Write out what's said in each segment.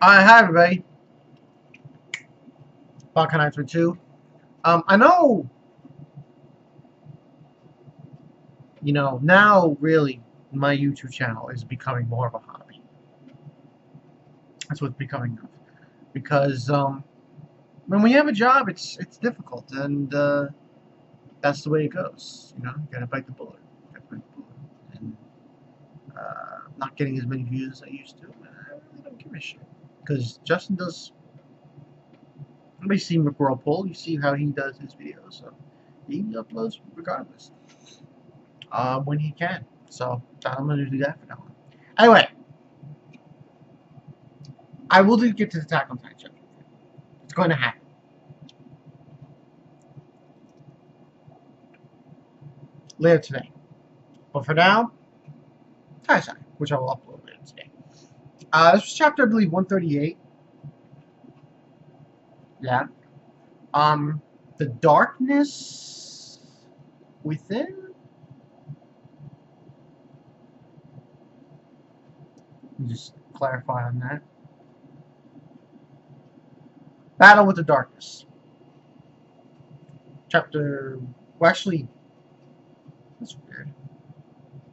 Hi everybody. Balkan 2. I know, now really my YouTube channel is becoming more of a hobby. That's what's becoming of. Because when we have a job, it's difficult, and that's the way it goes. You gotta bite the bullet. And not getting as many views as I used to, I really don't give a shit. Because Justin does. Everybody see McWhirlpool. You see how he does his videos. So he uploads regardless. When he can. So I'm going to do that for now. Anyway, I will get to the Attack on Titan chapter. It's going to happen. Later today. But for now, Taizai, which I will upload later today. This was chapter, I believe, 138. Yeah. The darkness within. Let me just clarify on that. Battle with the Darkness. Chapter. Well, actually, that's weird.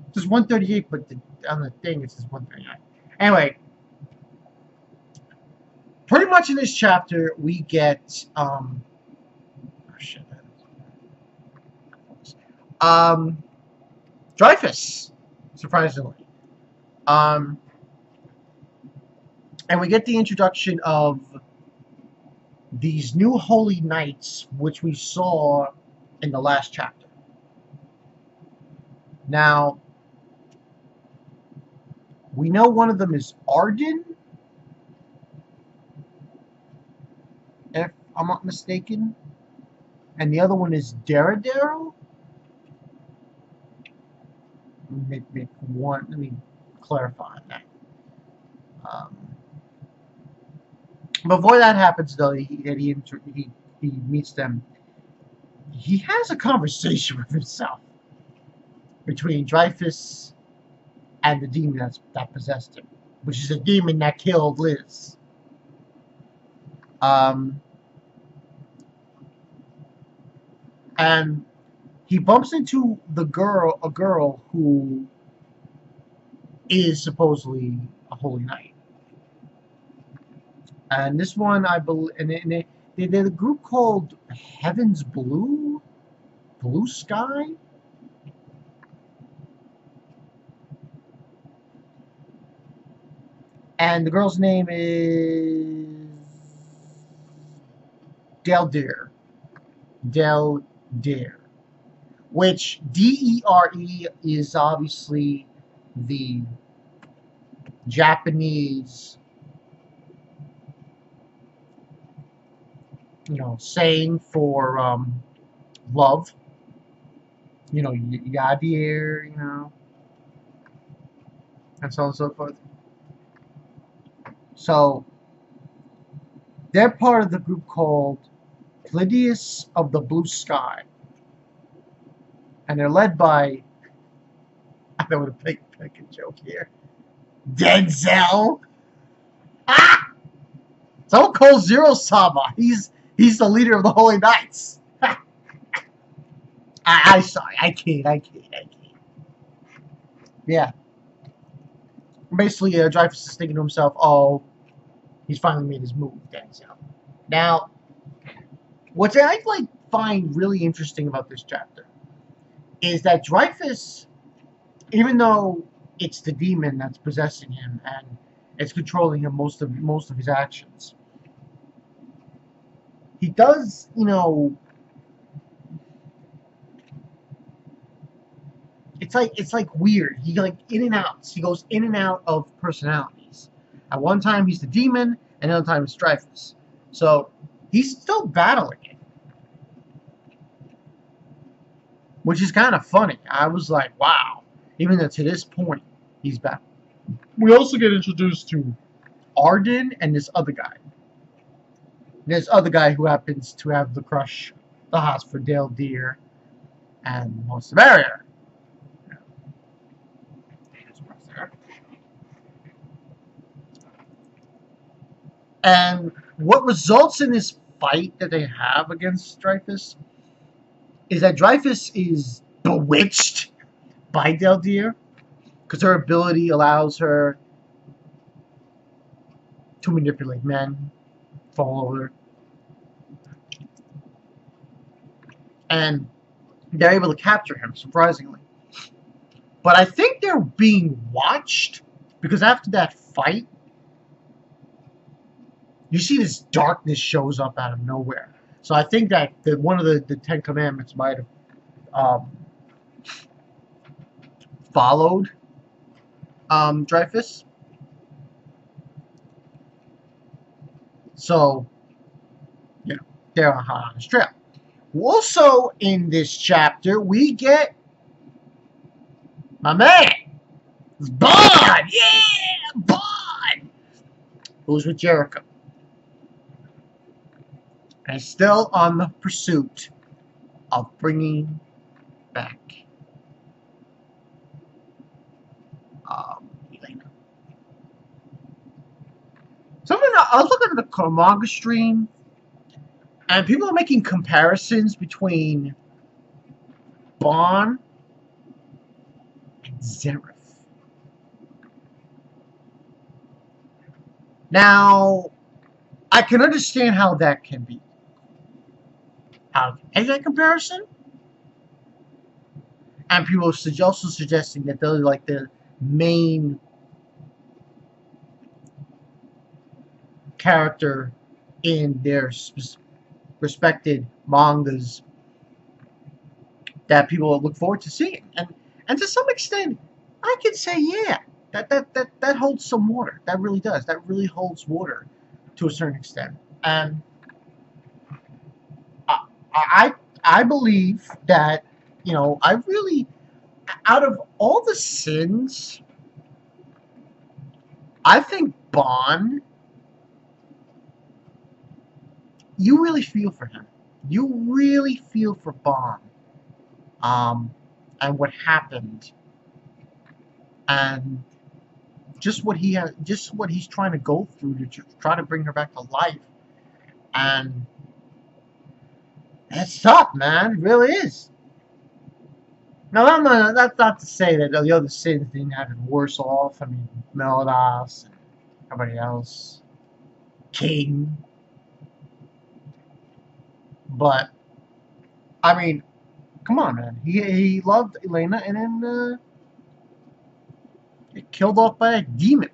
It says 138, but on the thing it says 139. Anyway, pretty much in this chapter we get oh shit. Dryfus, surprisingly. And we get the introduction of these new holy knights, which we saw in the last chapter. Now, we know one of them is Arden, if I'm not mistaken, and the other one is Daradaro. Let me clarify that. Before that happens, though, he meets them. He has a conversation with himself between Dryfus and the demon that possessed him, which is a demon that killed Liz. And he bumps into a girl who is supposedly a holy knight. And this one, I believe, and they're a group called Heaven's Blue Sky. And the girl's name is Dere. Which D-E-R-E is obviously the Japanese, saying for love. Yadir, and so on and so forth. So, they're part of the group called Pleiades of the Blue Sky. And they're led by, I don't want to make a joke here, Denzel. Ah! Someone calls Zero Sama. He's the leader of the Holy Knights. I'm sorry. I can't. Yeah. Basically, Dreyfus is thinking to himself, oh, he's finally made his move, Denzel. Now, what I find really interesting about this chapter is that Dreyfus, even though it's the demon that's possessing him and it's controlling him most of his actions, he does, it's like weird. He in and out. He goes in and out of personalities. At one time he's the demon, and another time it's Dreyfus. So he's still battling it, which is kind of funny. I was like, wow. Even though to this point he's back. We also get introduced to Arden and this other guy. This other guy who happens to have the crush, the hots for Dale Deer, and most of area. And what results in this fight that they have against Dryfus is that Dryfus is bewitched by Deldir because her ability allows her to manipulate men, fall over, and they're able to capture him, surprisingly. But I think they're being watched because after that fight, you see this darkness shows up out of nowhere. So I think that one of the Ten Commandments might have followed Dryfus. So, you know, they're on his trail. Also in this chapter, we get my man, Bond! Yeah! Bond! Who's with Jericho. And still on the pursuit of bringing back Elena. Something I was looking at the manga stream, and people are making comparisons between Bon and Zeref. Now, I can understand how that can be. Is that comparison? And people are also suggesting that they're like the main character in their respected mangas that people look forward to seeing. And to some extent, I can say, yeah, that holds some water. That really does. That really holds water to a certain extent. And I believe that, you know, I really, out of all the sins, I think Bon, you really feel for him. You really feel for Bon. And what happened. And just what he's trying to go through to try to bring her back to life. And it's tough, man. It really is. Now, that's not to say that the other sins didn't have it worse off. I mean, Meliodas and everybody else. King. But, I mean, come on, man. He loved Elena and then get killed off by a demon.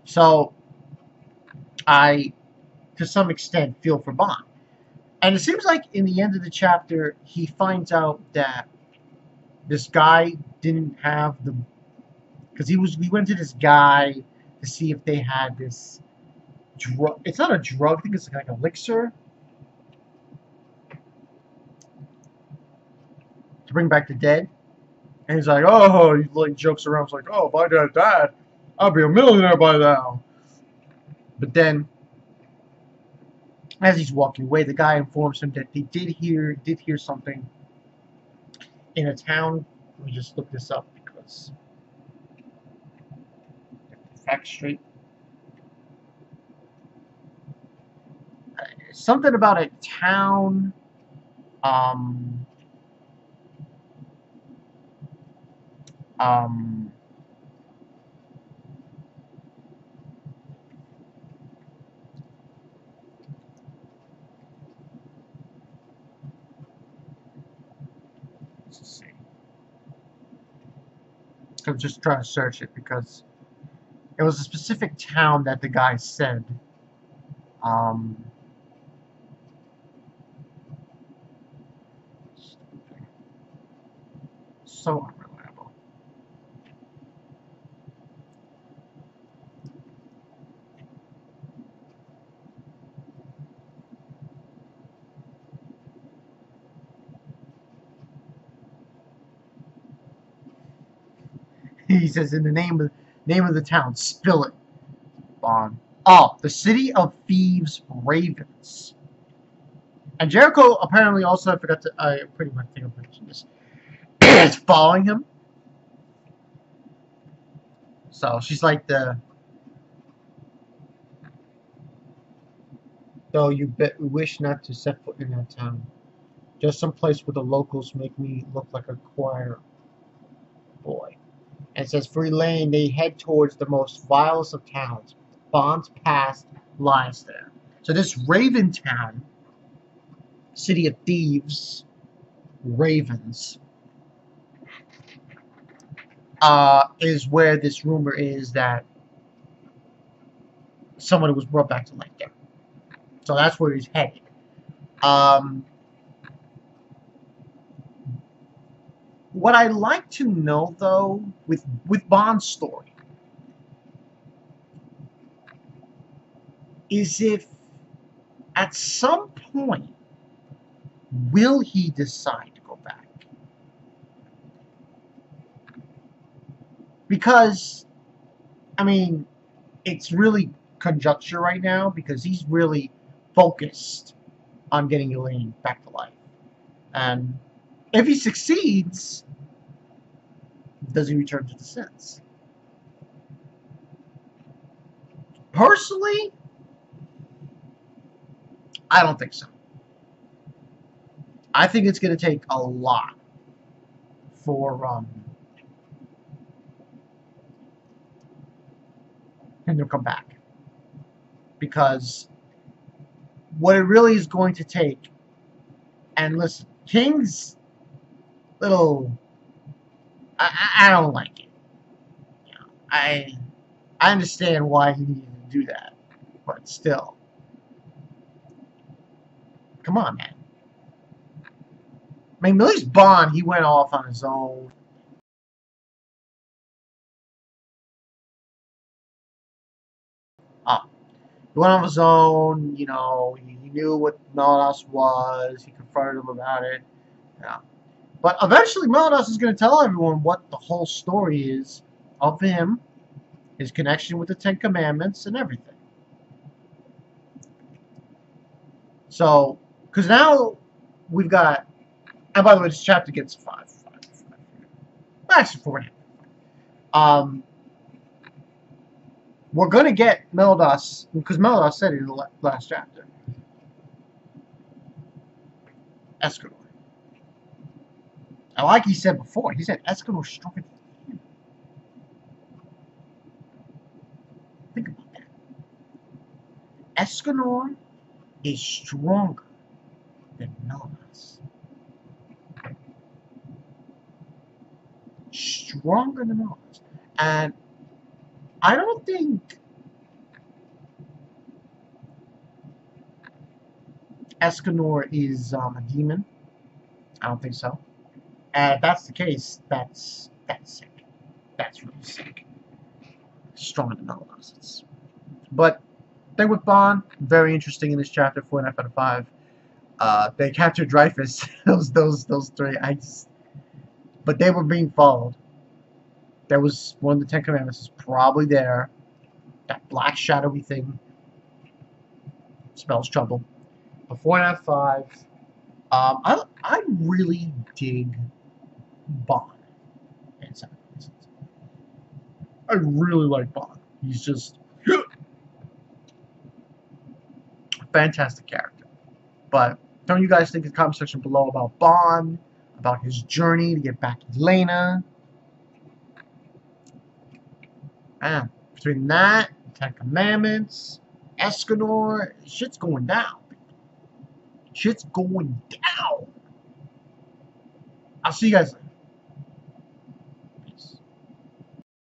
So, I, to some extent, feel for Bond. And it seems like in the end of the chapter, he finds out that this guy didn't have the... Because we went to this guy to see if they had this drug. It's not a drug, I think it's like an elixir. To bring back the dead. And he's like, oh, he like jokes around. He's like, oh, if my dad died, I'll be a millionaire by now. But then, as he's walking away, the guy informs him that they did hear something in a town. Let me just look this up because facts straight. Something about a town. Let's see. I'm just trying to search it because it was a specific town that the guy said. So unreliable. He says in the name of the town, spill it. Bond. Oh, the city of thieves, ravens. And Jericho apparently also, I pretty much think I mentioned this, is following him. So she's like the though you wish not to set foot in that town. Just some place where the locals make me look like a choir boy. And it says, Free Lane, they head towards the most vilest of towns. Bond's past lies there. So this Raven town, city of thieves, ravens, is where this rumor is that someone was brought back to life there. So that's where he's headed. What I like to know, though, with Bond's story, is if at some point will he decide to go back? Because, I mean, it's really conjecture right now because he's really focused on getting Elaine back to life. And if he succeeds, does he return to the sins? Personally, I don't think so. I think it's going to take a lot for him to come back. Because what it really is going to take, and listen, King's little, I don't like it. You know, I understand why he needed to do that, but still, come on, man. I mean, at least Bond, he went off on his own. He went on his own, you know, he knew what Meldos was, he confronted him about it. Yeah. But eventually Meldos is going to tell everyone what the whole story is of him, his connection with the Ten Commandments, and everything. So, because now we've got, and by the way, this chapter gets 5. Actually, 4.5. We're going to get Meldos, because Meldos said it in the last chapter. Escanor. And like he said before, he said Escanor's stronger than him. Think about that. Escanor is stronger than Meldos. Stronger than Meldos. And I don't think Escanor is a demon. I don't think so. And if that's the case, that's sick. That's really sick. Stronger than Meldos. But thing with Bond, very interesting in this chapter, 4.5 out of 5. They captured Dryfus. those 3. But they were being followed. There was one of the Ten Commandments is probably there. That black shadowy thing spells trouble. But 4.5 out of 5. I really dig Bond in some reasons. I really like Bond. He's just fantastic character. But don't you guys think in the comment section below about Bond, about his journey to get back Elena? Man, between that, Ten Commandments, Escanor, shit's going down. Shit's going down. I'll see you guys later.